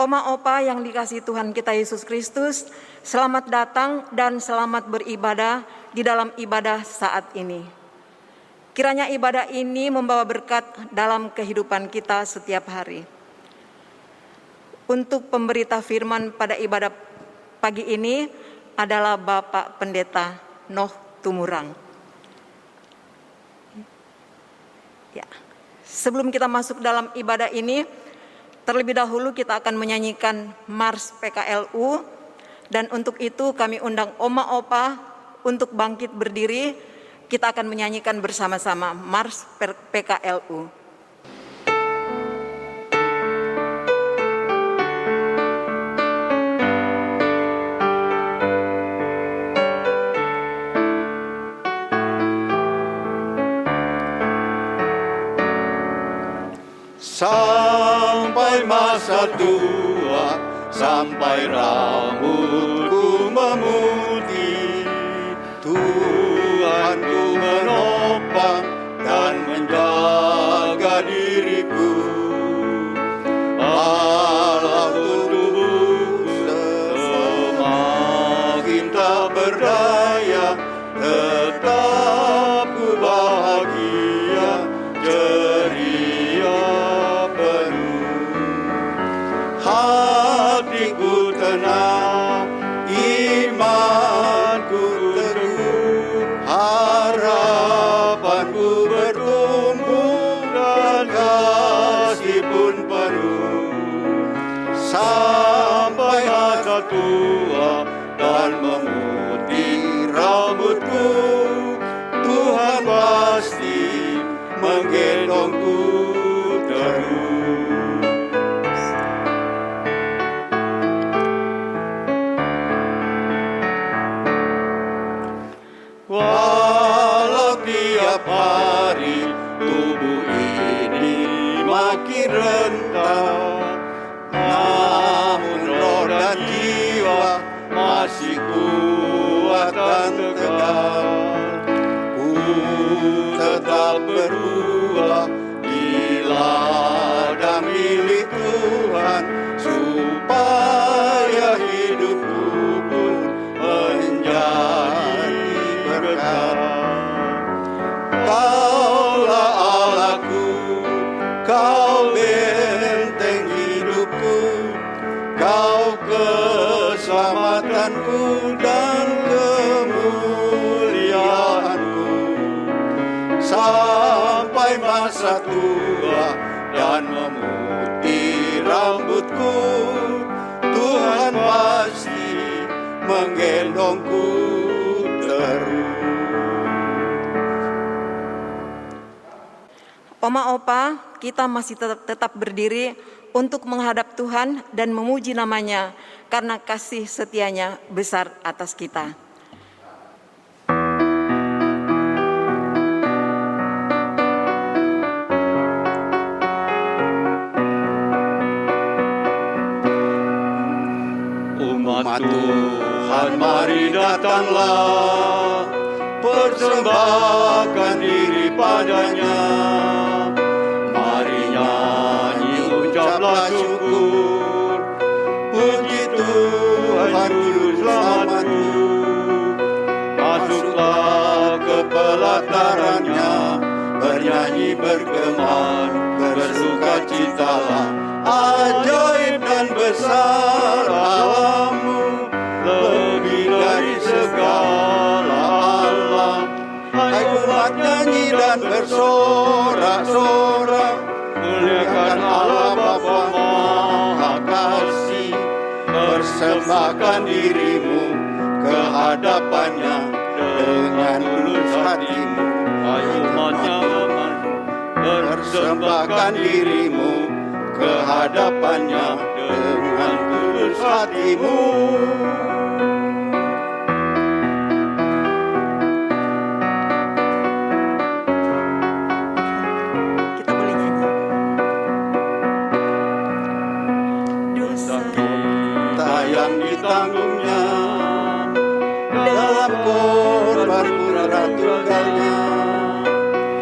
Oma Opa yang dikasihi Tuhan kita Yesus Kristus, selamat datang dan selamat beribadah di dalam ibadah saat ini. Kiranya ibadah ini membawa berkat dalam kehidupan kita setiap hari. Untuk pemberita firman pada ibadah pagi ini adalah Bapak Pendeta Noh Tumurang. Ya. Sebelum kita masuk dalam ibadah ini, terlebih dahulu kita akan menyanyikan Mars PKLU, dan untuk itu kami undang Oma Opa untuk bangkit berdiri. Kita akan menyanyikan bersama-sama Mars PKLU. Sampai masa tua, sampai rambutku memutih, Tuhanku menopang dan menjaga diriku. Walau tubuh semakin tak berdaya, tetap ku bahagia, ceria penuh. Hatiku tenang, imanku teguh, harapanku bertumbuh dan kasih pun penuh. Sampai masa tua dan memutih rambutku, Tuhan pasti menggendongku terus. Walau tiap hari tubuh ini makin rentah, namun roh dan jiwa masih kuat dan tegar. Ku tetap berbuah di ladang milik Tuhan, supaya hidupku pun menjadi berkat. Kaulah Allahku, Kau benteng hidupku, Kau keselamatanku dan kemuliaanku. Sampai masa tua dan memutih rambutku, Tuhan pasti menggendongku terus. Oma Opa, kita masih tetap berdiri untuk menghadap Tuhan dan memuji namanya karena kasih setianya besar atas kita. Umat Tuhan, mari datanglah, persembahkan diri padanya. Mari nyanyi, ucaplah syukur, puji Tuhan Juru Selamatku. Masuklah ke pelatarannya, bernyanyi bergema, bersukacitalah. Ajaib dan besar Allahmu, lebih dari segala alam. Hai umat, nyanyi dan bersorak-sorak, muliakan Allah Bapa Maha Kasih. Persembahkan dirimu ke hadapannya dengan tulus hatimu. Hai umatnya, persembahkan dirimu ke hadapannya dengan tulus hatimu. Kita boleh nyanyi. Dosa kita yang ditanggungnya dalam korban putra tunggalnya,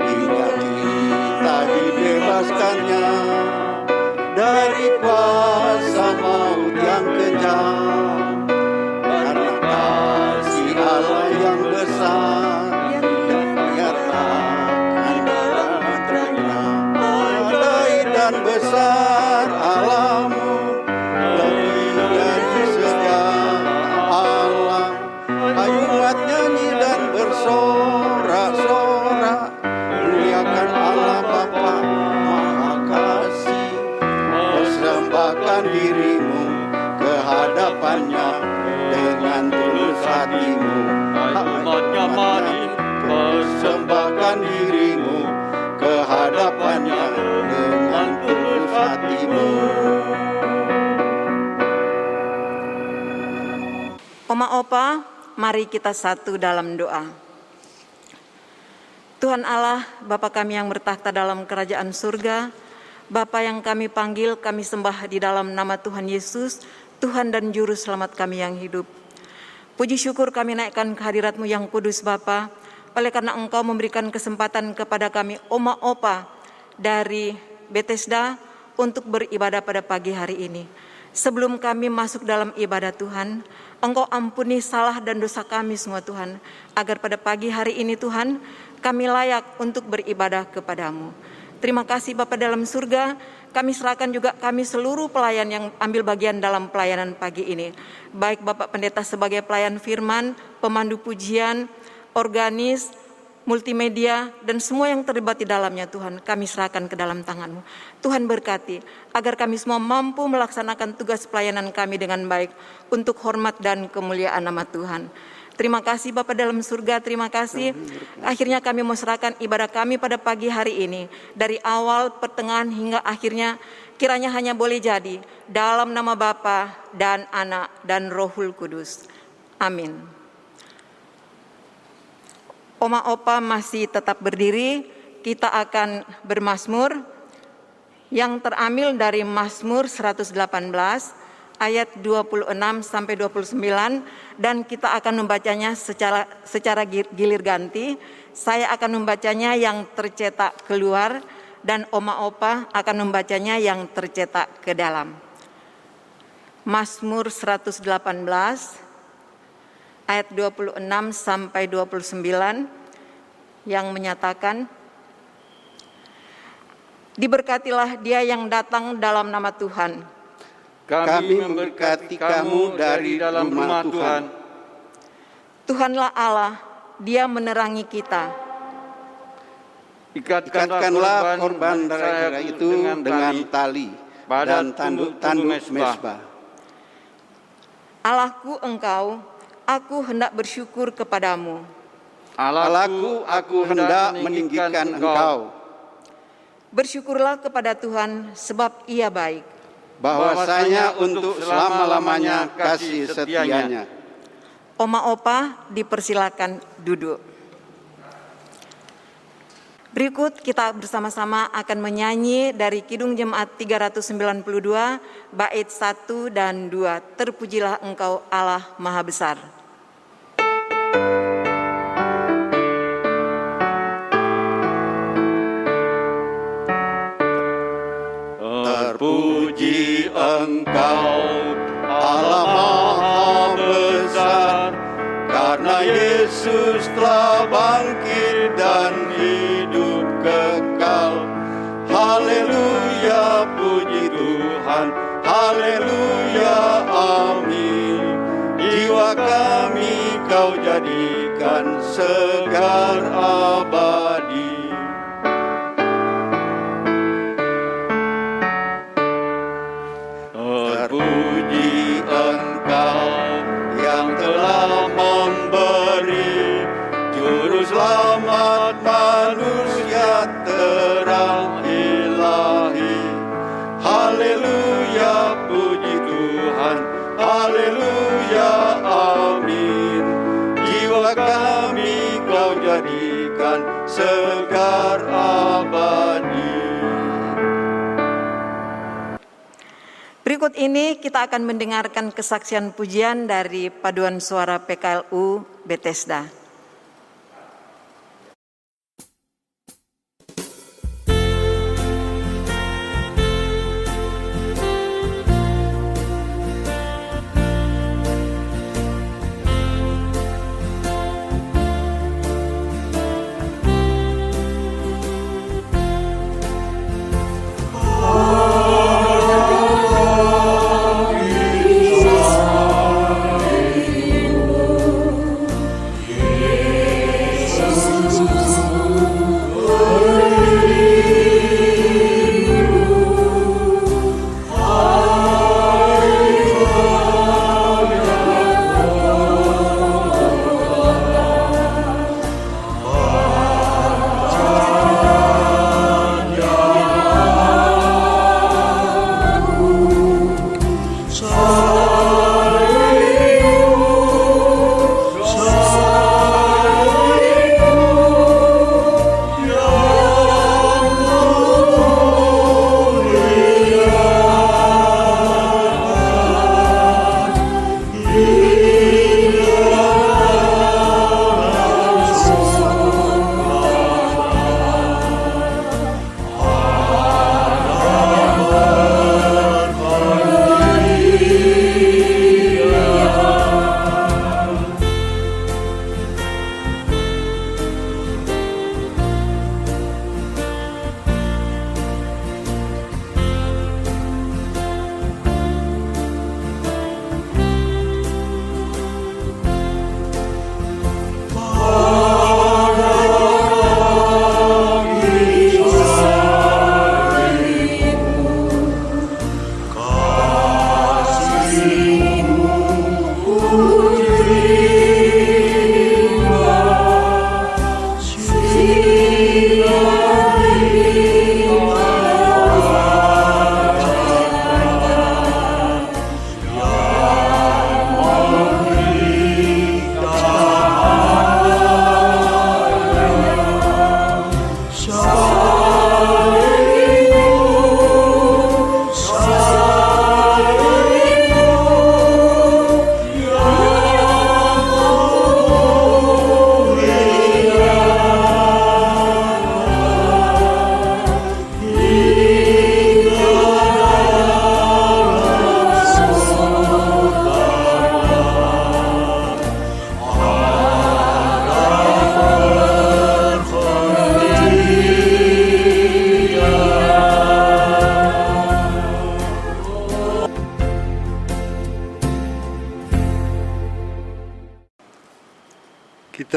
hingga kita dibebaskannya dari kuasa kehadapannya dengan tulus hatimu. Hai umatnya, mari Persembahkan dirimu kehadapannya dengan tulus hatimu. Oma Opa, mari kita satu dalam doa. Tuhan Allah, Bapa kami yang bertakhta dalam kerajaan surga, Bapa yang kami panggil, kami sembah di dalam nama Tuhan Yesus, Tuhan dan Juru Selamat kami yang hidup. Puji syukur kami naikkan kehadirat-Mu yang kudus Bapa, oleh karena Engkau memberikan kesempatan kepada kami Oma Opa dari Bethesda untuk beribadah pada pagi hari ini. Sebelum kami masuk dalam ibadah Tuhan, Engkau ampuni salah dan dosa kami semua Tuhan, agar pada pagi hari ini Tuhan, kami layak untuk beribadah kepadamu. Terima kasih Bapa dalam surga, kami serahkan juga kami seluruh pelayan yang ambil bagian dalam pelayanan pagi ini. Baik Bapak Pendeta sebagai pelayan firman, pemandu pujian, organis, multimedia, dan semua yang terlibat di dalamnya Tuhan, kami serahkan ke dalam tangan-Mu. Tuhan berkati, agar kami semua mampu melaksanakan tugas pelayanan kami dengan baik, untuk hormat dan kemuliaan nama Tuhan. Terima kasih Bapa dalam surga, terima kasih. Akhirnya kami mau serahkan ibadah kami pada pagi hari ini, dari awal, pertengahan, hingga akhirnya, kiranya hanya boleh jadi, dalam nama Bapa dan Anak dan Rohul Kudus. Amin. Oma Opa masih tetap berdiri, kita akan bermazmur yang terambil dari Mazmur 118 ayat 26 sampai 29, dan kita akan membacanya secara gilir ganti. Saya akan membacanya yang tercetak keluar dan Oma Opa akan membacanya yang tercetak ke dalam. Mazmur 118 ayat 26 sampai 29 yang menyatakan, diberkatilah dia yang datang dalam nama Tuhan. Kami memberkati kamu dari dalam rumah Tuhan. Tuhanlah Allah, dia menerangi kita. Ikatkanlah korban raya itu dengan tali dan tanduk-tanduk mezbah. Allahku Engkau, aku hendak bersyukur kepadamu. Allahku, aku hendak meninggikan Engkau. Bersyukurlah kepada Tuhan sebab Ia baik. Bahwasanya untuk selama-lamanya kasih setianya. Oma Opa dipersilakan duduk. Berikut kita bersama-sama akan menyanyi dari Kidung Jemaat 392, bait 1 dan 2. Terpujilah Engkau Allah Maha Besar. Terpuji Engkau Allah Maha Besar, karena Yesus telah bangkit dan hidup kekal. Haleluya, puji Tuhan, haleluya, amin. Jiwa kami Kau jadikan segar abadi. Terpuji Engkau yang telah memberi Juru Selamat manusia terang ilahi. Haleluya, puji Tuhan, haleluya, amin. Jiwa kami Kau jadikan segar abadi. Berikut ini kita akan mendengarkan kesaksian pujian dari Paduan Suara PKLU Bethesda. Yesus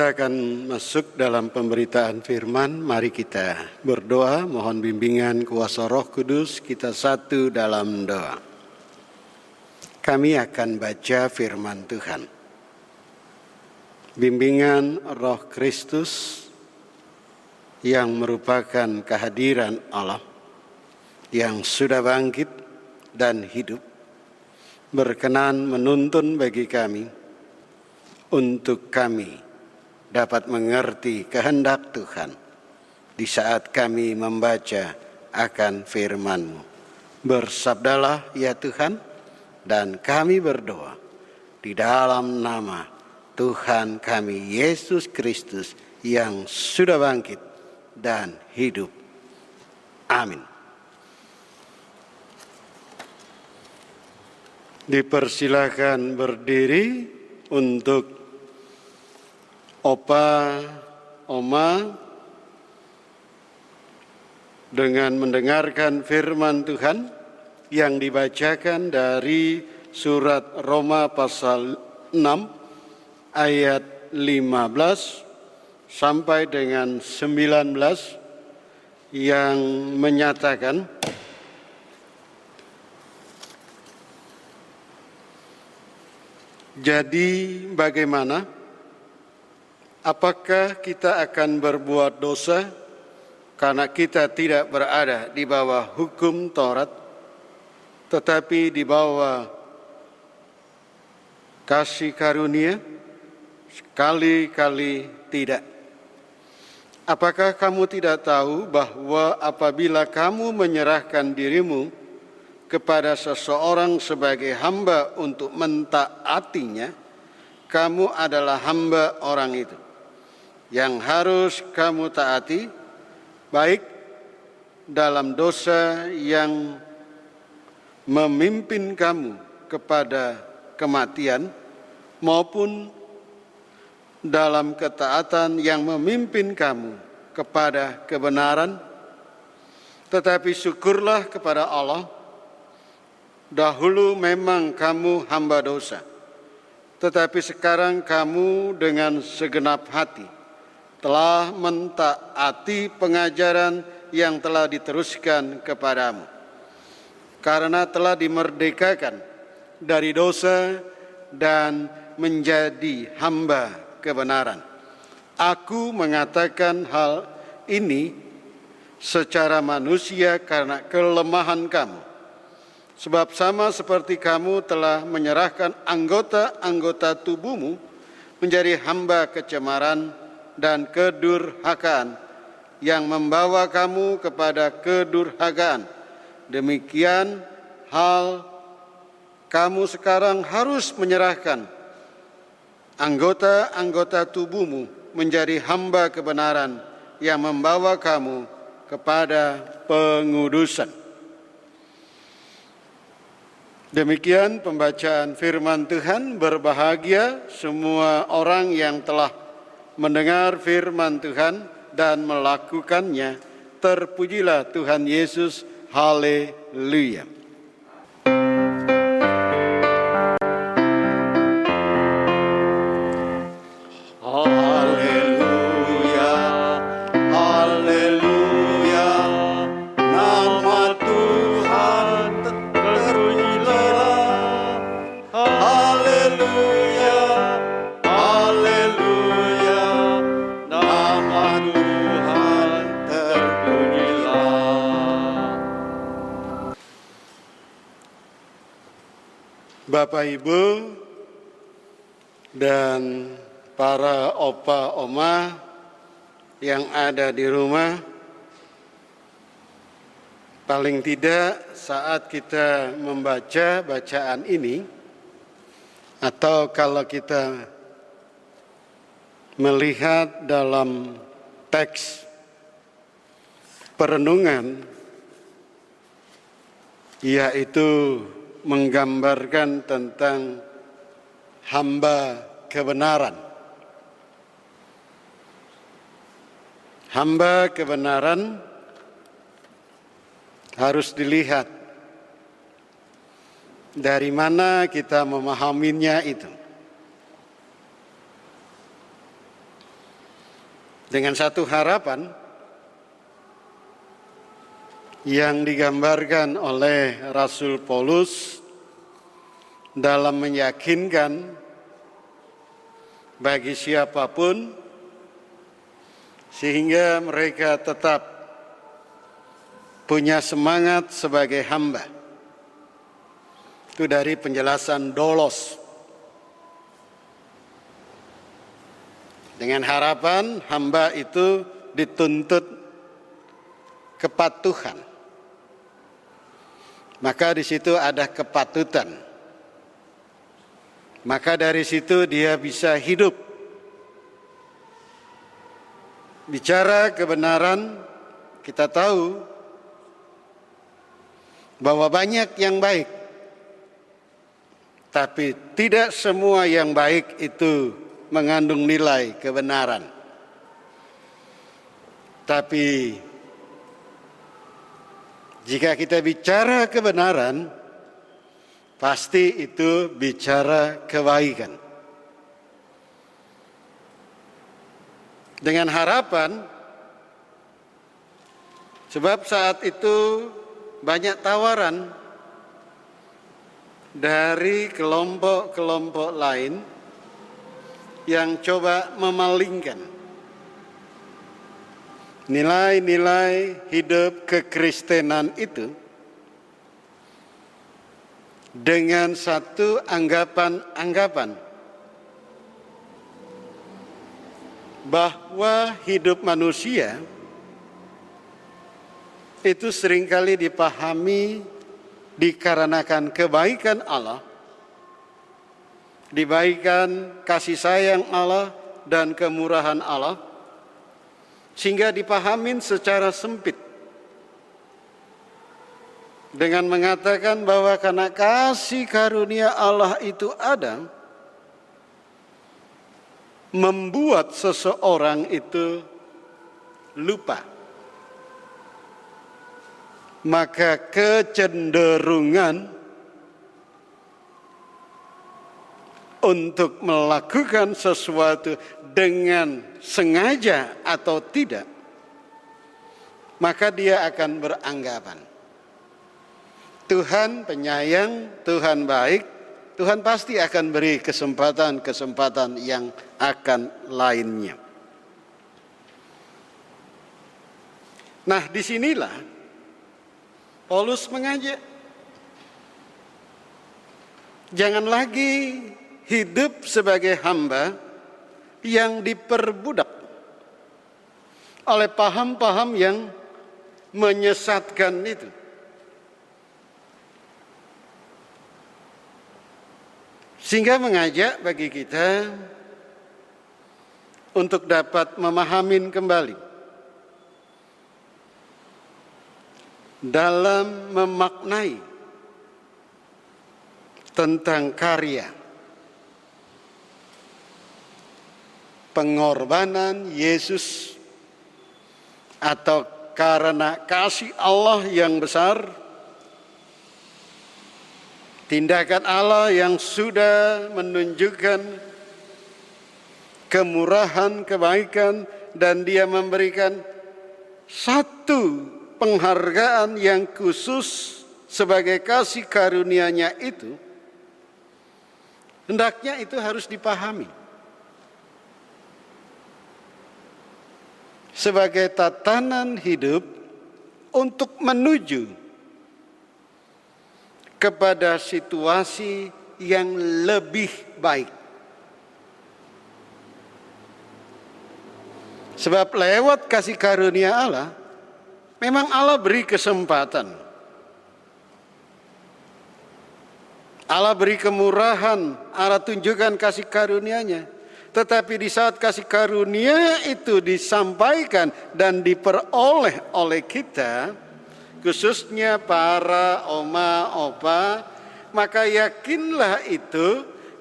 Kita akan masuk dalam pemberitaan firman. Mari kita berdoa, mohon bimbingan kuasa Roh Kudus. Kita satu dalam doa. Kami akan baca firman Tuhan. Bimbingan Roh Kristus yang merupakan kehadiran Allah yang sudah bangkit dan hidup, berkenan menuntun bagi kami untuk kami dapat mengerti kehendak Tuhan di saat kami membaca akan firman-Mu. Bersabdalah ya Tuhan, dan kami berdoa di dalam nama Tuhan kami Yesus Kristus yang sudah bangkit dan hidup. Amin. Dipersilakan berdiri untuk Opa, Oma, dengan mendengarkan firman Tuhan yang dibacakan dari surat Roma pasal 6 ayat 15 sampai dengan 19 yang menyatakan, jadi bagaimana? Apakah kita akan berbuat dosa karena kita tidak berada di bawah hukum Taurat, tetapi di bawah kasih karunia? Sekali-kali tidak. Apakah kamu tidak tahu bahwa apabila kamu menyerahkan dirimu kepada seseorang sebagai hamba untuk mentaatinya, kamu adalah hamba orang itu yang harus kamu taati, baik dalam dosa yang memimpin kamu kepada kematian maupun dalam ketaatan yang memimpin kamu kepada kebenaran. Tetapi syukurlah kepada Allah, dahulu memang kamu hamba dosa, tetapi sekarang kamu dengan segenap hati telah mentaati pengajaran yang telah diteruskan kepadamu, karena telah dimerdekakan dari dosa dan menjadi hamba kebenaran. Aku mengatakan hal ini secara manusia karena kelemahan kamu, sebab sama seperti kamu telah menyerahkan anggota-anggota tubuhmu menjadi hamba kecemaran dan kedurhakaan yang membawa kamu kepada kedurhakaan, demikian hal kamu sekarang harus menyerahkan anggota-anggota tubuhmu menjadi hamba kebenaran yang membawa kamu kepada pengudusan. Demikian pembacaan firman Tuhan. Berbahagia semua orang yang telah mendengar firman Tuhan dan melakukannya. Terpujilah Tuhan Yesus. Haleluya. Haleluya, haleluya, nama Tuhan terpujilah. Haleluya, haleluya, nama Tuhan terpujilah. Bapak Ibu dan para opa oma yang ada di rumah, paling tidak saat kita membaca bacaan ini, atau kalau kita melihat dalam teks perenungan, yaitu menggambarkan tentang hamba kebenaran. Hamba kebenaran harus dilihat dari mana kita memahaminya itu. dengan satu harapan yang digambarkan oleh Rasul Paulus dalam meyakinkan bagi siapapun sehingga mereka tetap punya semangat sebagai hamba. Itu dari penjelasan doulos. Dengan harapan hamba itu dituntut kepatuhan. Maka di situ ada kepatutan. Maka dari situ dia bisa hidup. Bicara kebenaran, kita tahu bahwa banyak yang baik. Tapi tidak semua yang baik itu mengandung nilai kebenaran. Tapi jika kita bicara kebenaran, pasti itu bicara kebaikan. Dengan harapan, sebab saat itu banyak tawaran dari kelompok-kelompok lain yang coba memalingkan nilai-nilai hidup kekristenan itu dengan satu anggapan-anggapan bahwa hidup manusia itu seringkali dipahami dikarenakan kebaikan Allah, dibaikan kasih sayang Allah dan kemurahan Allah, sehingga dipahamin secara sempit dengan mengatakan bahwa karena kasih karunia Allah itu ada, membuat seseorang itu lupa. Maka kecenderungan untuk melakukan sesuatu dengan sengaja atau tidak, maka dia akan beranggapan Tuhan penyayang, Tuhan baik, Tuhan pasti akan beri kesempatan-kesempatan yang akan lainnya. Nah, disinilah Paulus mengajak, jangan lagi hidup sebagai hamba yang diperbudak oleh paham-paham yang menyesatkan itu. Sehingga mengajak bagi kita untuk dapat memahami kembali dalam memaknai tentang karya pengorbanan Yesus atau karena kasih Allah yang besar, tindakan Allah yang sudah menunjukkan kemurahan, kebaikan, dan Dia memberikan satu penghargaan yang khusus sebagai kasih karunia-Nya itu, hendaknya itu harus dipahami sebagai tatanan hidup untuk menuju kepada situasi yang lebih baik. Sebab lewat kasih karunia Allah, memang Allah beri kesempatan. Allah beri kemurahan, Allah tunjukkan kasih karunia-Nya. Tetapi di saat kasih karunia itu disampaikan dan diperoleh oleh kita, khususnya para oma, opa, maka yakinlah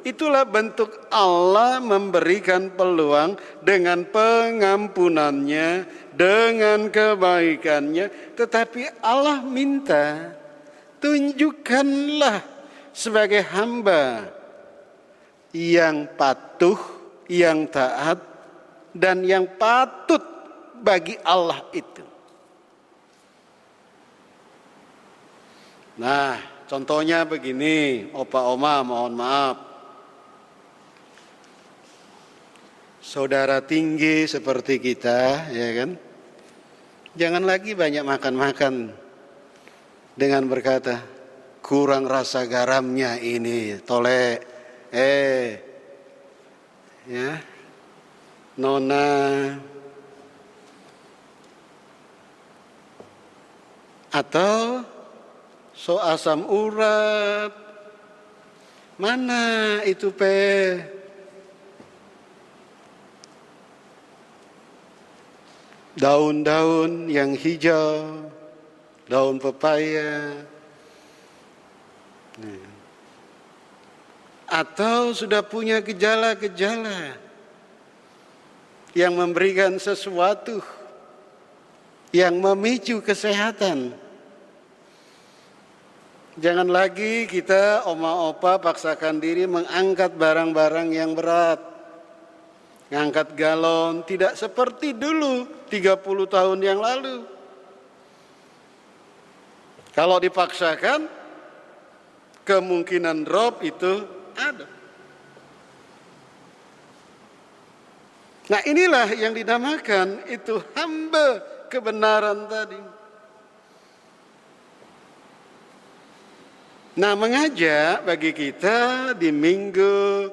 itulah bentuk Allah memberikan peluang dengan pengampunannya, dengan kebaikannya. Tetapi Allah minta, tunjukkanlah sebagai hamba yang patuh, yang taat, dan yang patut bagi Allah itu. Nah, contohnya begini, opa oma mohon maaf. Saudara tinggi seperti kita, ya kan? Jangan lagi banyak makan-makan dengan berkata, kurang rasa garamnya ini, tolek. Ya, nona. Atau so asam urat. Mana itu daun-daun yang hijau, daun pepaya. Atau sudah punya gejala-gejala yang memberikan sesuatu yang memicu kesehatan. Jangan lagi kita oma opa paksakan diri mengangkat barang-barang yang berat. Ngangkat galon tidak seperti dulu 30 tahun yang lalu. Kalau dipaksakan, kemungkinan drop itu ada. Nah, inilah yang dinamakan itu hamba kebenaran tadi. Nah, mengajak bagi kita di minggu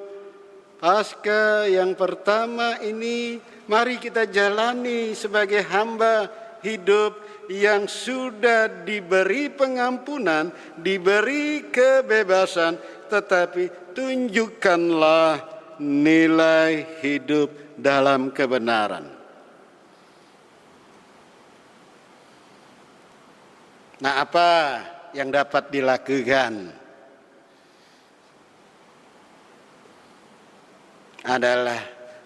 Paskah yang pertama ini, mari kita jalani sebagai hamba hidup yang sudah diberi pengampunan, diberi kebebasan, tetapi tunjukkanlah nilai hidup dalam kebenaran. Nah, apa yang dapat dilakukan? Adalah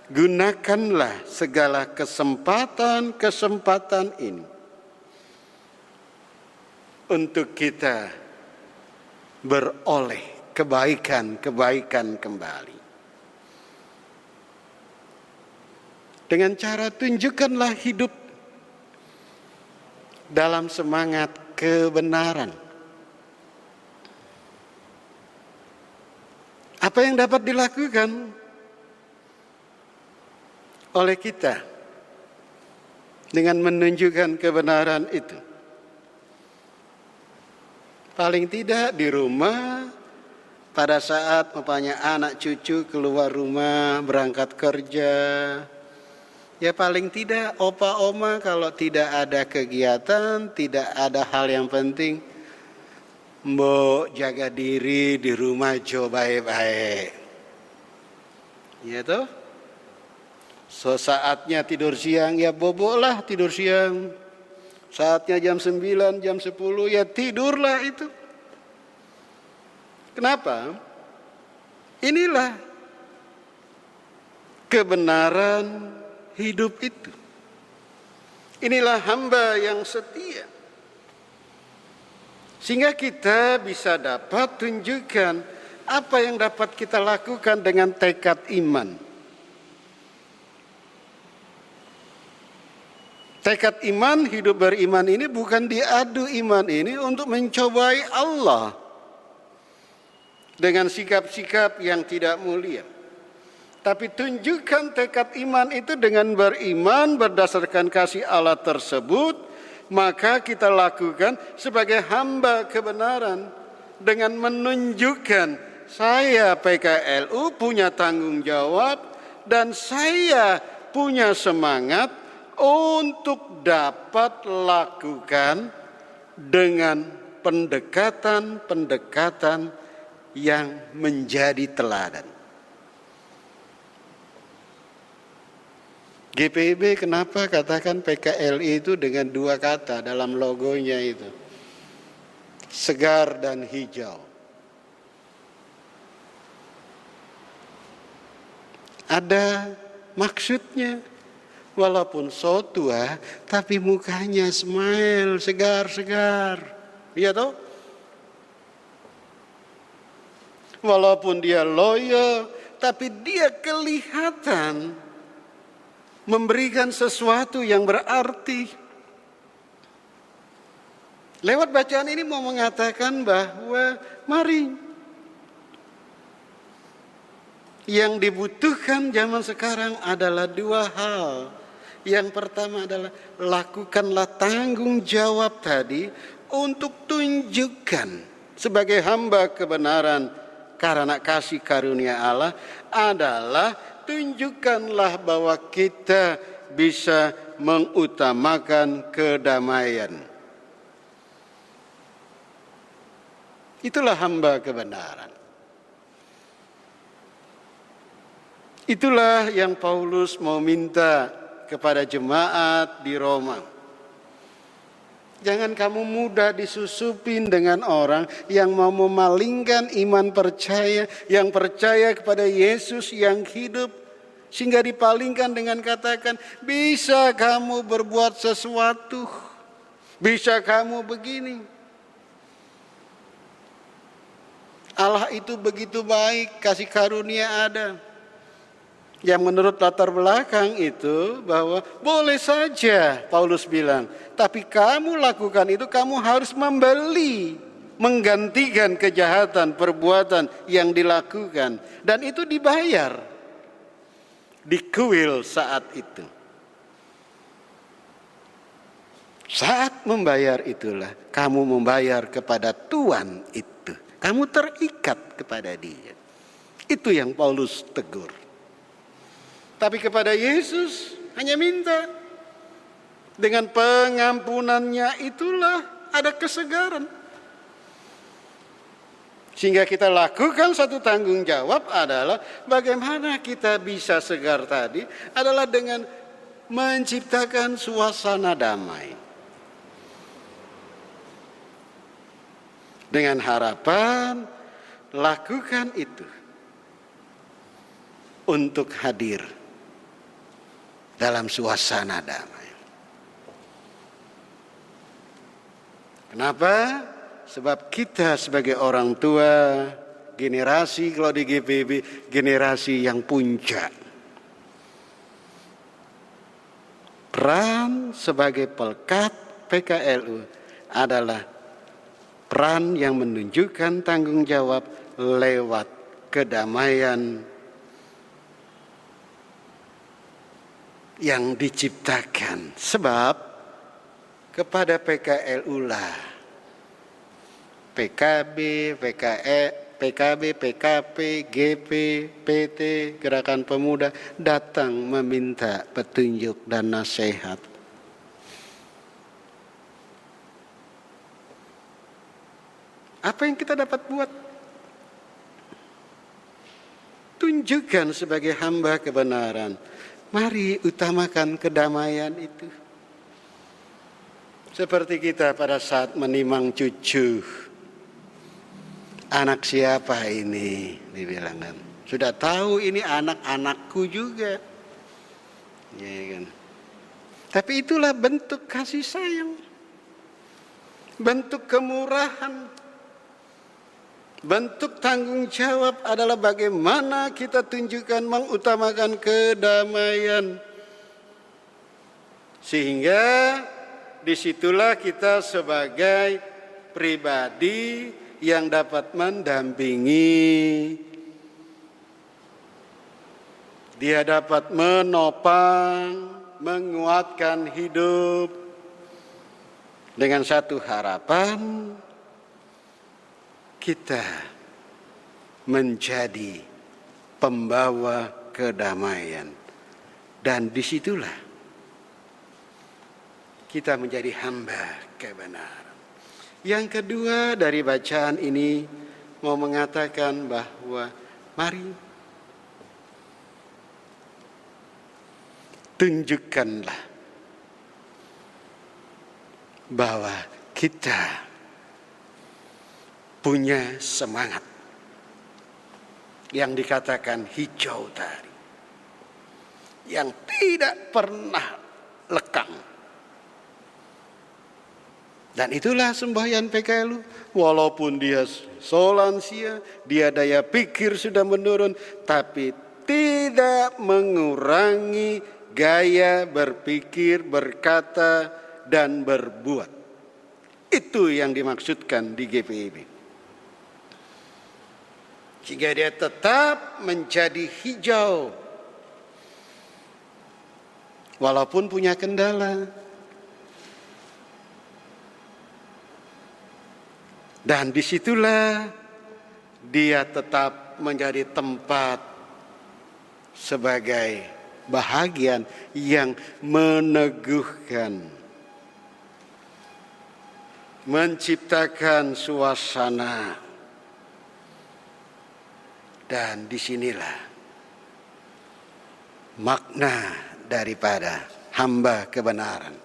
gunakanlah segala kesempatan ini untuk kita beroleh kebaikan kembali. Dengan cara tunjukkanlah hidup dalam semangat kebenaran. Apa yang dapat dilakukan oleh kita dengan menunjukkan kebenaran itu? Paling tidak di rumah, pada saat umpamanya anak cucu keluar rumah berangkat kerja, ya paling tidak opa oma kalau tidak ada kegiatan, tidak ada hal yang penting, mbok jaga diri di rumah jo baik-baik. Ya toh? So saatnya tidur siang, ya boboklah tidur siang. Saatnya jam 9, jam 10, ya tidurlah itu. Kenapa? Inilah kebenaran hidup itu. Inilah hamba yang setia. Sehingga kita bisa dapat tunjukkan apa yang dapat kita lakukan dengan tekad iman. Tekad iman, hidup beriman ini bukan diadu iman ini untuk mencobai Allah dengan sikap-sikap yang tidak mulia. Tapi tunjukkan tekad iman itu dengan beriman berdasarkan kasih Allah tersebut, maka kita lakukan sebagai hamba kebenaran dengan menunjukkan saya PKLU punya tanggung jawab dan saya punya semangat untuk dapat lakukan dengan pendekatan-pendekatan yang menjadi teladan. GPIB kenapa katakan PKLI itu dengan dua kata dalam logonya itu? Segar dan hijau. Ada maksudnya. Walaupun so tua, tapi mukanya smile, segar-segar. Iya toh? Walaupun dia loyo, tapi dia kelihatan memberikan sesuatu yang berarti. Lewat bacaan ini mau mengatakan bahwa mari, yang dibutuhkan zaman sekarang adalah dua hal. Yang pertama adalah lakukanlah tanggung jawab tadi untuk tunjukkan sebagai hamba kebenaran karena kasih karunia Allah adalah tunjukkanlah bahwa kita bisa mengutamakan kedamaian. Itulah hamba kebenaran. Itulah yang Paulus mau minta kepada jemaat di Roma. Jangan kamu mudah disusupin dengan orang yang mau memalingkan iman percaya, yang percaya kepada Yesus yang hidup, sehingga dipalingkan dengan katakan, bisa kamu berbuat sesuatu, bisa kamu begini. Allah itu begitu baik, kasih karunia ada. Yang menurut latar belakang itu bahwa boleh saja Paulus bilang, tapi kamu lakukan itu, kamu harus membeli, menggantikan kejahatan, perbuatan yang dilakukan. Dan itu dibayar, dikuil saat itu. Saat membayar itulah, kamu membayar kepada Tuhan itu. Kamu terikat kepada Dia. Itu yang Paulus tegur. Tapi kepada Yesus hanya minta. Dengan pengampunannya itulah ada kesegaran. Sehingga kita lakukan satu tanggung jawab adalah bagaimana kita bisa segar tadi adalah dengan menciptakan suasana damai. Dengan harapan lakukan itu untuk hadir dalam suasana damai. Kenapa? Sebab kita sebagai orang tua, generasi kalau di GPB, generasi yang puncak. Peran sebagai pelkat PKLU adalah peran yang menunjukkan tanggung jawab lewat kedamaian yang diciptakan. Sebab kepada PKLU lah PKB, PKP, GP, PT, Gerakan Pemuda datang meminta petunjuk dan nasihat. Apa yang kita dapat buat? Tunjukkan sebagai hamba kebenaran. Mari utamakan kedamaian itu. Seperti kita pada saat menimang cucu. Anak siapa ini? Dibilang kan. Sudah tahu ini anak-anakku juga. Ya kan? Tapi itulah bentuk kasih sayang. Bentuk kemurahan. Bentuk tanggung jawab adalah bagaimana kita tunjukkan mengutamakan kedamaian. Sehingga disitulah kita sebagai pribadi yang dapat mendampingi. Dia dapat menopang, menguatkan hidup dengan satu harapan. Kita menjadi pembawa kedamaian. Dan disitulah kita menjadi hamba kebenaran. Yang kedua dari bacaan ini mau mengatakan bahwa mari tunjukkanlah bahwa kita punya semangat yang dikatakan hijau tadi, yang tidak pernah lekang. Dan itulah sembahyang PKLU, walaupun dia lansia, dia daya pikir sudah menurun, tapi tidak mengurangi gaya berpikir, berkata, dan berbuat. Itu yang dimaksudkan di GPIB. Sehingga dia tetap menjadi hijau. Walaupun punya kendala. Dan disitulah dia tetap menjadi tempat sebagai bahagian yang meneguhkan, menciptakan suasana. Dan disinilah makna daripada hamba kebenaran.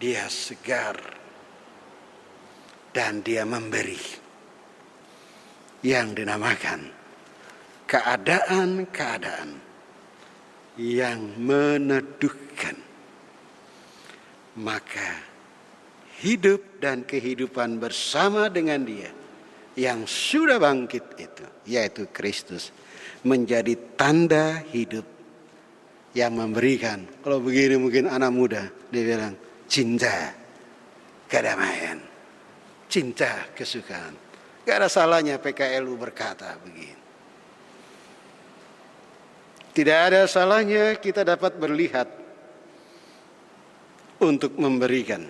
Dia segar dan dia memberi yang dinamakan keadaan-keadaan yang meneduhkan. Maka hidup dan kehidupan bersama dengan dia yang sudah bangkit itu, yaitu Kristus, menjadi tanda hidup yang memberikan. Kalau begini mungkin anak muda, dia bilang cinta kedamaian, cinta kesukaan. Gak ada salahnya PKLU berkata begini. Tidak ada salahnya kita dapat berlihat untuk memberikan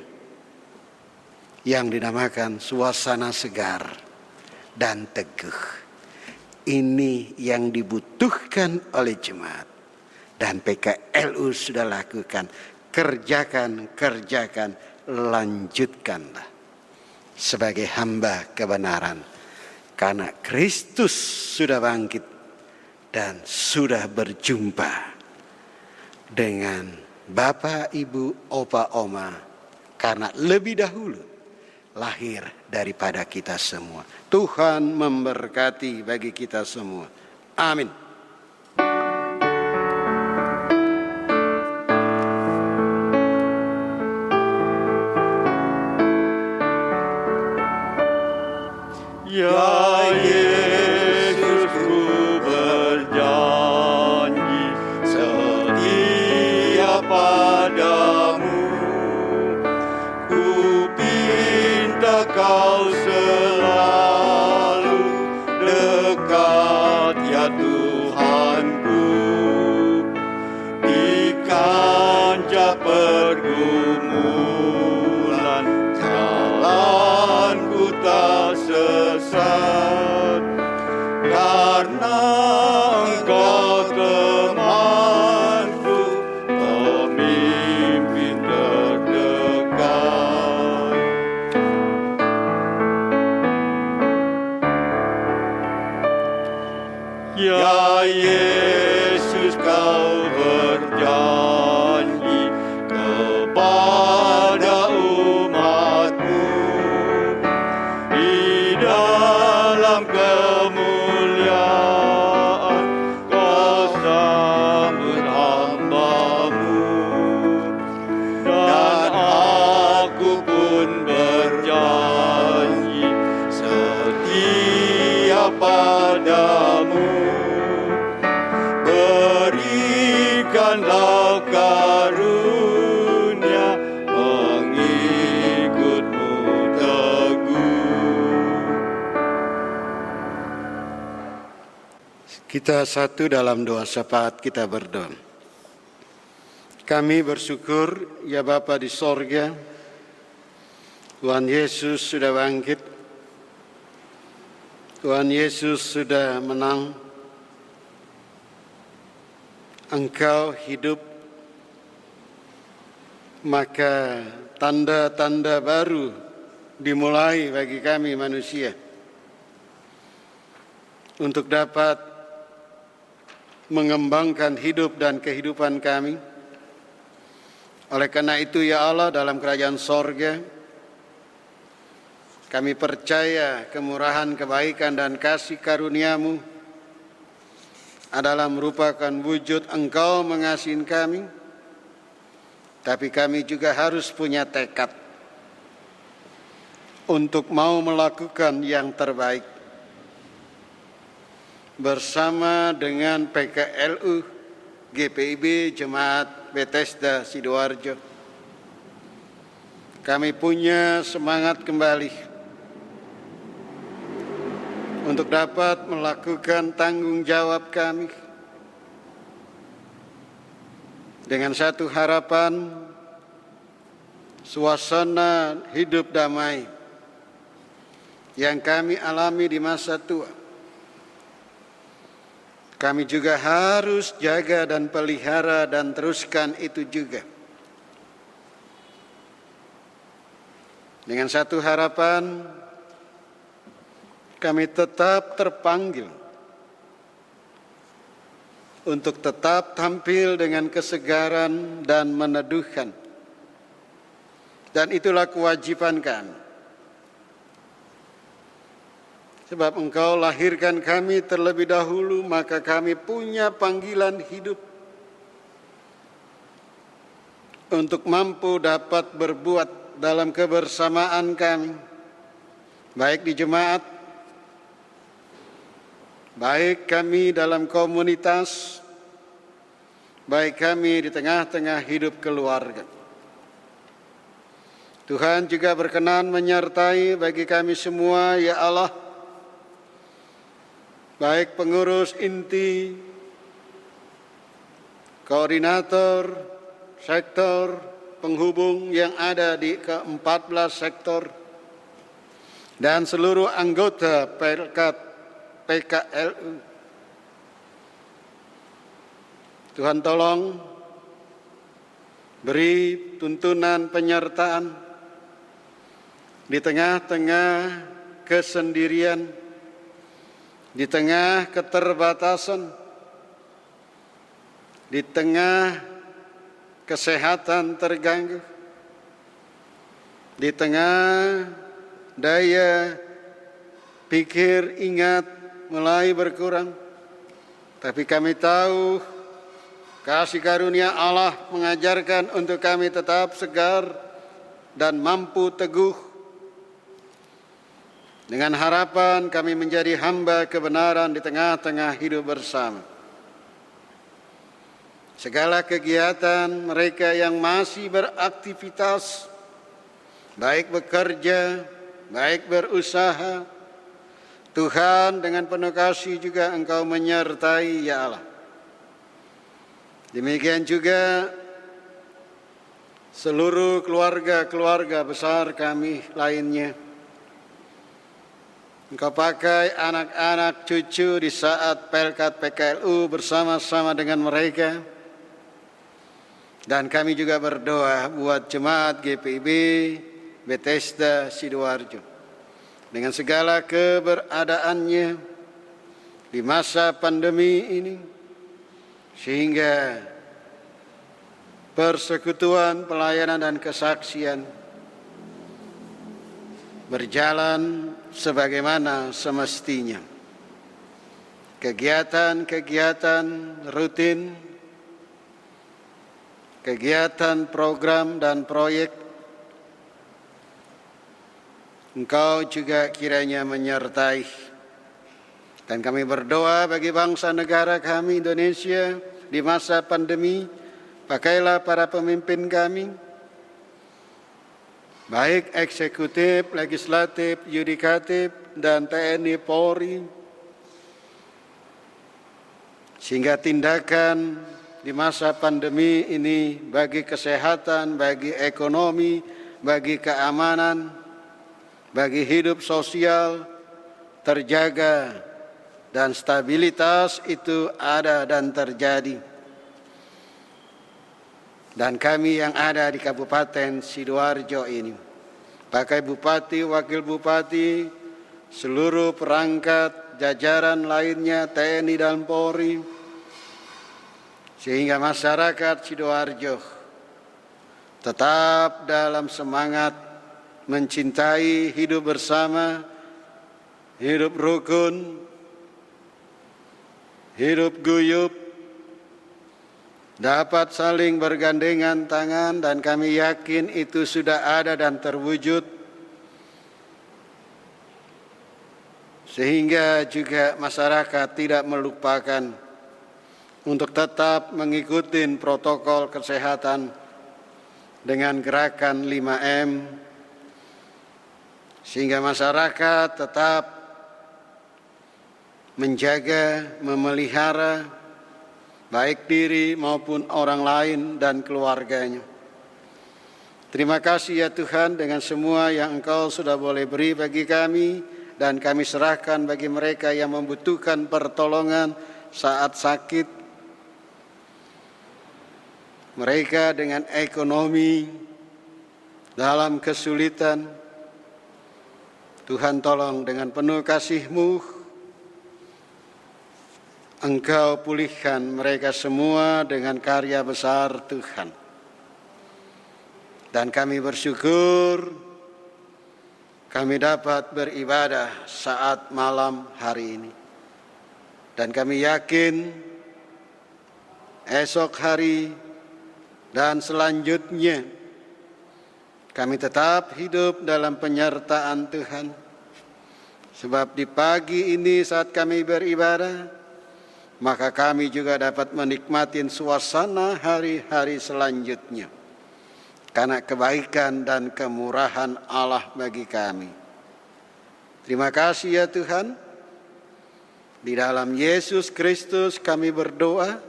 yang dinamakan suasana segar dan teguh. Ini yang dibutuhkan oleh jemaat. Dan PKLU sudah lakukan. Kerjakan, lanjutkanlah. Sebagai hamba kebenaran. Karena Kristus sudah bangkit. Dan sudah berjumpa dengan Bapak, Ibu, Opa, Oma. Karena lebih dahulu lahir daripada kita semua. Tuhan memberkati bagi kita semua. Amin. Ya Yesus, ku berjanji setia padamu. Ku pinta Kau selalu dekat, ya Tuhanku. Di kancah pergumulan, jalanku tak sesat, karena Engkau temanku, pemimpin terdekat. Ya Yesus, Kau berjanji kepada umat-Mu, di dalam kemuliaan Kau sambut hamba-Mu. Dan aku pun berjanji setia padamu. Berikanlah karunia mengikut-Mu teguh. Kita satu dalam doa syafaat, kita berdoa. Kami bersyukur, ya Bapa di sorga, Tuhan Yesus sudah bangkit. Tuhan Yesus sudah menang. Engkau hidup, maka tanda-tanda baru dimulai bagi kami manusia untuk dapat mengembangkan hidup dan kehidupan kami. Oleh karena itu ya Allah, dalam kerajaan sorga kami percaya kemurahan, kebaikan dan kasih karunia-Mu adalah merupakan wujud Engkau mengasihi kami. Tapi kami juga harus punya tekad untuk mau melakukan yang terbaik bersama dengan PKLU GPIB Jemaat Bethesda Sidoarjo. Kami punya semangat kembali untuk dapat melakukan tanggung jawab kami dengan satu harapan, suasana hidup damai yang kami alami di masa tua. Kami juga harus jaga dan pelihara dan teruskan itu juga. Dengan satu harapan, kami tetap terpanggil untuk tetap tampil dengan kesegaran dan meneduhkan. Dan itulah kewajiban kami. Sebab Engkau lahirkan kami terlebih dahulu, maka kami punya panggilan hidup untuk mampu dapat berbuat dalam kebersamaan kami, baik di jemaat, baik kami dalam komunitas, baik kami di tengah-tengah hidup keluarga. Tuhan juga berkenan menyertai bagi kami semua, ya Allah, baik pengurus inti, koordinator, sektor, penghubung yang ada di ke-14 sektor, dan seluruh anggota PKLU. Tuhan tolong beri tuntunan penyertaan di tengah-tengah kesendirian, di tengah keterbatasan, di tengah kesehatan terganggu, di tengah daya pikir ingat mulai berkurang. Tapi kami tahu kasih karunia Allah mengajarkan untuk kami tetap segar dan mampu teguh. Dengan harapan kami menjadi hamba kebenaran di tengah-tengah hidup bersama. Segala kegiatan mereka yang masih beraktivitas, baik bekerja, baik berusaha, Tuhan dengan penuh kasih juga Engkau menyertai, ya Allah. Demikian juga seluruh keluarga-keluarga besar kami lainnya. Engkau pakai anak-anak cucu di saat Pelkat PKLU bersama-sama dengan mereka. Dan kami juga berdoa buat jemaat GPIB Bethesda Sidoarjo. Dengan segala keberadaannya di masa pandemi ini, sehingga persekutuan, pelayanan, dan kesaksian berjalan sebagaimana semestinya. Kegiatan-kegiatan rutin, kegiatan program dan proyek, Engkau juga kiranya menyertai. Dan kami berdoa bagi bangsa negara kami Indonesia di masa pandemi. Pakailah para pemimpin kami, baik eksekutif, legislatif, yudikatif, dan TNI Polri, sehingga tindakan di masa pandemi ini bagi kesehatan, bagi ekonomi, bagi keamanan, bagi hidup sosial terjaga dan stabilitas itu ada dan terjadi. Dan kami yang ada di Kabupaten Sidoarjo ini, pakai bupati, wakil bupati, seluruh perangkat, jajaran lainnya, TNI dan Polri, sehingga masyarakat Sidoarjo tetap dalam semangat mencintai hidup bersama, hidup rukun, hidup guyup, dapat saling bergandengan tangan, dan kami yakin itu sudah ada dan terwujud. Sehingga juga masyarakat tidak melupakan untuk tetap mengikuti protokol kesehatan dengan gerakan 5M, sehingga masyarakat tetap menjaga, memelihara baik diri maupun orang lain dan keluarganya. Terima kasih ya Tuhan dengan semua yang Engkau sudah boleh beri bagi kami, dan kami serahkan bagi mereka yang membutuhkan pertolongan saat sakit. Mereka dengan ekonomi dalam kesulitan, Tuhan tolong dengan penuh kasih-Mu, Engkau pulihkan mereka semua dengan karya besar Tuhan. Dan kami bersyukur kami dapat beribadah saat malam hari ini. Dan kami yakin esok hari dan selanjutnya kami tetap hidup dalam penyertaan Tuhan. Sebab di pagi ini saat kami beribadah, maka kami juga dapat menikmati suasana hari-hari selanjutnya. Karena kebaikan dan kemurahan Allah bagi kami. Terima kasih ya Tuhan. Di dalam Yesus Kristus kami berdoa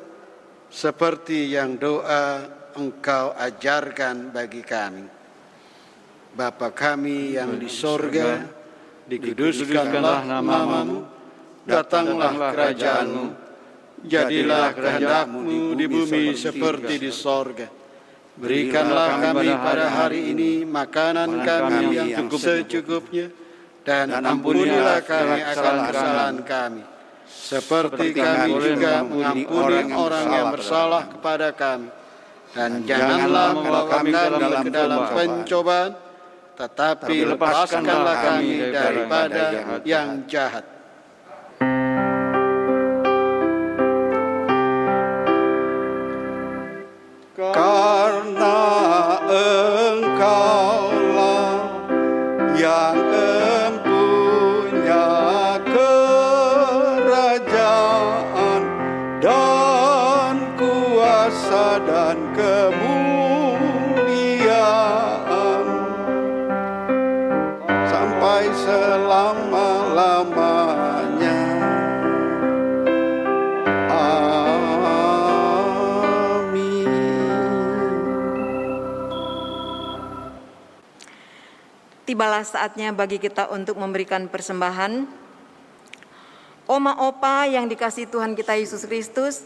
seperti yang doa Engkau ajarkan bagi kami. Bapa kami yang di sorga, dikuduskanlah namamu, datanglah kerajaan-Mu, jadilah kehendak-Mu di bumi seperti di sorga. Berikanlah kami pada hari ini makanan kami yang secukupnya, dan ampunilah kami akan kesalahan kami, seperti kami juga mengampuni orang yang bersalah kepada kami. Dan janganlah membawa kami ke dalam pencobaan, tetapi lepaskanlah kami daripada yang jahat. Karena Engkaulah yang empunya kerajaan dan kuasa dan kemuliaan sampai selama-lamanya. Tibalah saatnya bagi kita untuk memberikan persembahan. Oma Opa yang dikasihi Tuhan kita Yesus Kristus,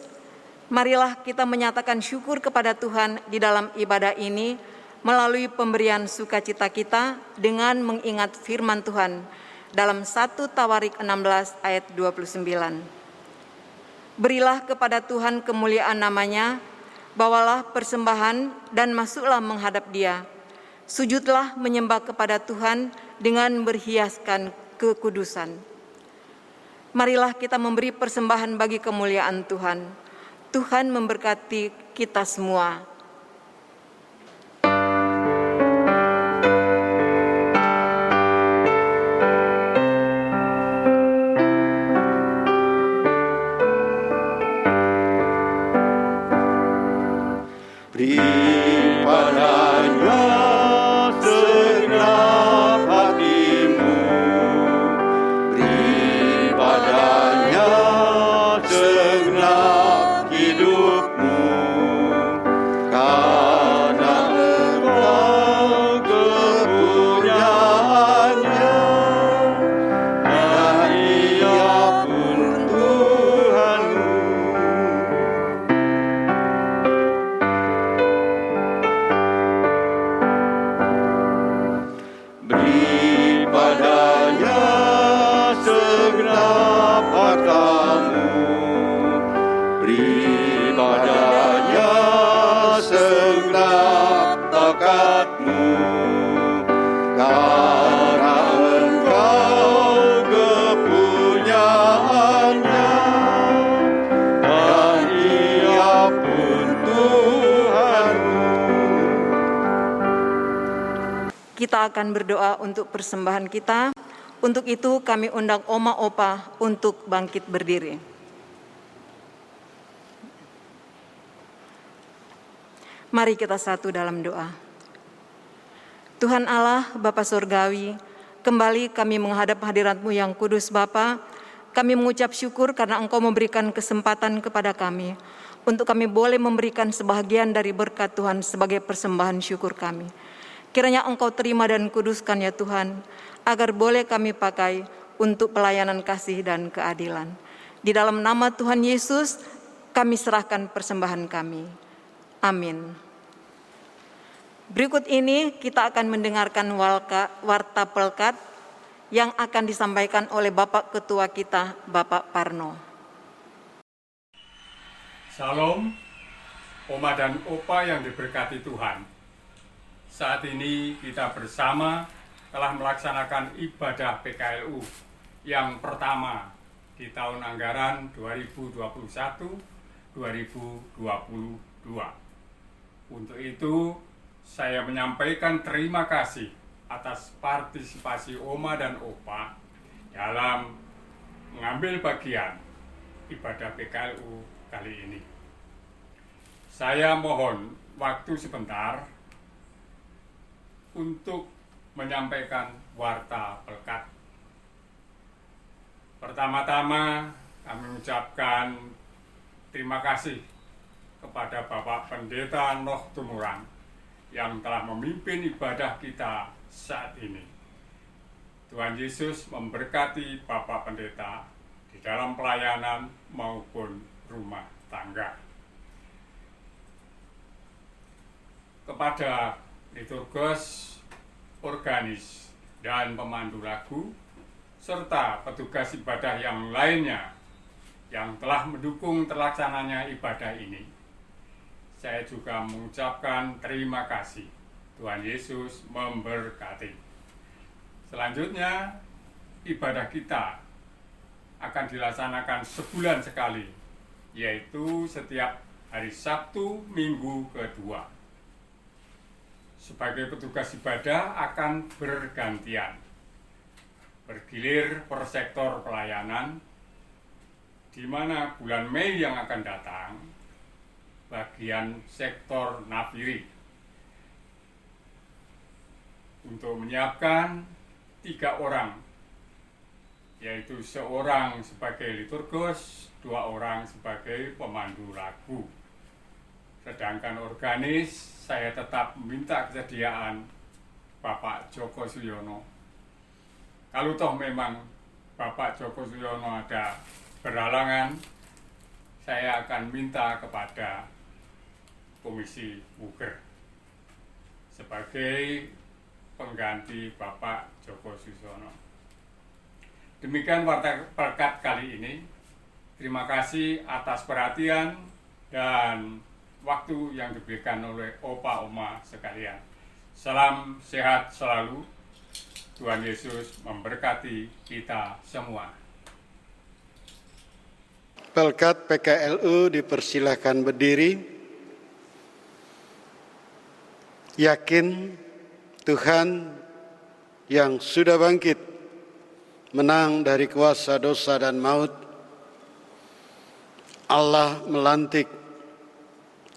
marilah kita menyatakan syukur kepada Tuhan di dalam ibadah ini melalui pemberian sukacita kita dengan mengingat firman Tuhan dalam 1 Tawarik 16 ayat 29. Berilah kepada Tuhan kemuliaan namanya, bawalah persembahan dan masuklah menghadap Dia. Sujudlah menyembah kepada Tuhan dengan berhiaskan kekudusan. Marilah kita memberi persembahan bagi kemuliaan Tuhan. Tuhan memberkati kita semua. Kita akan berdoa untuk persembahan kita. Untuk itu kami undang Oma Opa untuk bangkit berdiri. Mari kita satu dalam doa. Tuhan Allah, Bapa Surgawi, kembali kami menghadap hadirat-Mu yang kudus Bapa. Kami mengucap syukur karena Engkau memberikan kesempatan kepada kami untuk kami boleh memberikan sebahagian dari berkat Tuhan sebagai persembahan syukur kami. Kiranya Engkau terima dan kuduskan ya Tuhan, agar boleh kami pakai untuk pelayanan kasih dan keadilan. Di dalam nama Tuhan Yesus, kami serahkan persembahan kami. Amin. Berikut ini kita akan mendengarkan warta pelkat yang akan disampaikan oleh Bapak Ketua kita, Bapak Parno. Salam, Oma dan Opa yang diberkati Tuhan. Saat ini kita bersama telah melaksanakan ibadah PKLU yang pertama di tahun anggaran 2021-2022. Untuk itu, saya menyampaikan terima kasih atas partisipasi Oma dan Opa dalam mengambil bagian ibadah PKLU kali ini. Saya mohon waktu sebentar untuk menyampaikan warta pelkat. Pertama-tama kami mengucapkan terima kasih kepada Bapak Pendeta Noh Tumurang yang telah memimpin ibadah kita saat ini. Tuhan Yesus memberkati Bapak Pendeta di dalam pelayanan maupun rumah tangga. Kepada liturgus, organis, dan pemandu lagu, serta petugas ibadah yang lainnya yang telah mendukung terlaksananya ibadah ini, saya juga mengucapkan terima kasih. Tuhan Yesus memberkati. Selanjutnya, ibadah kita akan dilaksanakan sebulan sekali, yaitu setiap hari Sabtu minggu kedua. Sebagai petugas ibadah akan bergantian, bergilir per sektor pelayanan, di mana bulan Mei yang akan datang, bagian sektor nafiri, untuk menyiapkan 3 orang, yaitu seorang sebagai liturgus, 2 orang sebagai pemandu lagu. Sedangkan organis, saya tetap meminta kesediaan Bapak Joko Suyono. Kalau toh memang Bapak Joko Suyono ada berhalangan, saya akan minta kepada Komisi Buker sebagai pengganti Bapak Joko Suyono. Demikian warta pelkat kali ini. Terima kasih atas perhatian dan waktu yang diberikan oleh Opa Oma sekalian. Salam sehat selalu. Tuhan Yesus memberkati kita semua. Pelkat PKLU dipersilakan berdiri. Yakin Tuhan yang sudah bangkit, menang dari kuasa dosa dan maut. Allah melantik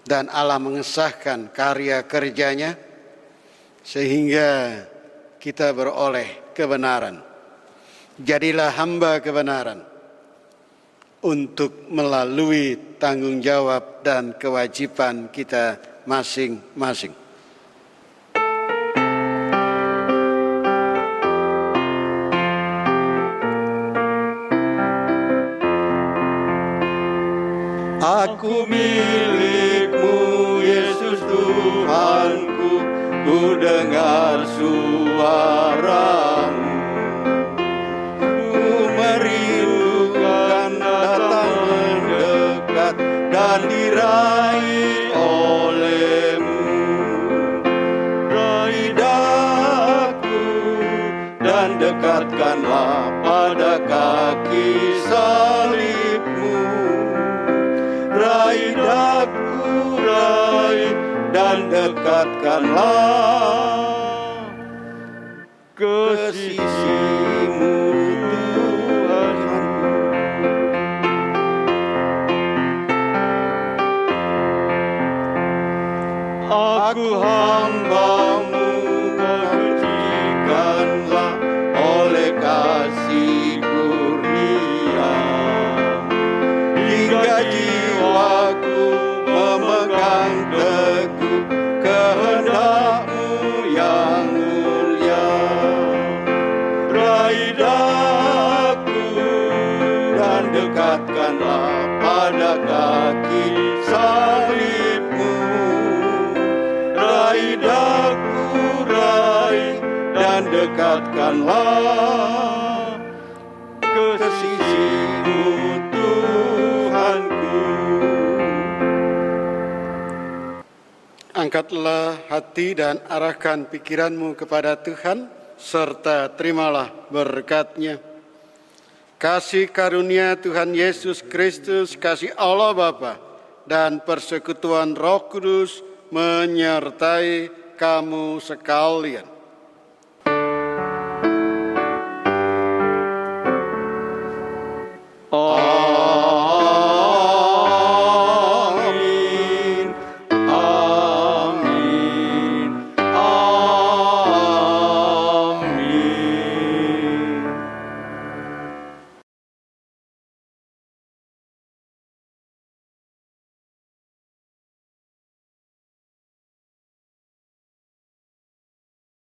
dan Allah mengesahkan karya kerjanya sehingga kita beroleh kebenaran. Jadilah hamba kebenaran untuk melalui tanggung jawab dan kewajiban kita masing-masing. Aku milik-Mu, Yesus Tuhanku, ku dengar suara-Mu. Ku merindukan datang mendekat dan diraih oleh-Mu. Raih daku dan dekatkanlah pada kaki salib-Mu. Raih daku, raih dan dekatkanlah ke sisi-Mu, Tuhanku. dekatkanlah kasih-Mu Tuhanku. Angkatlah hati dan arahkan pikiranmu kepada Tuhan, serta terimalah berkat-Nya. Kasih karunia Tuhan Yesus Kristus, kasih Allah Bapa, dan persekutuan Roh Kudus menyertai kamu sekalian.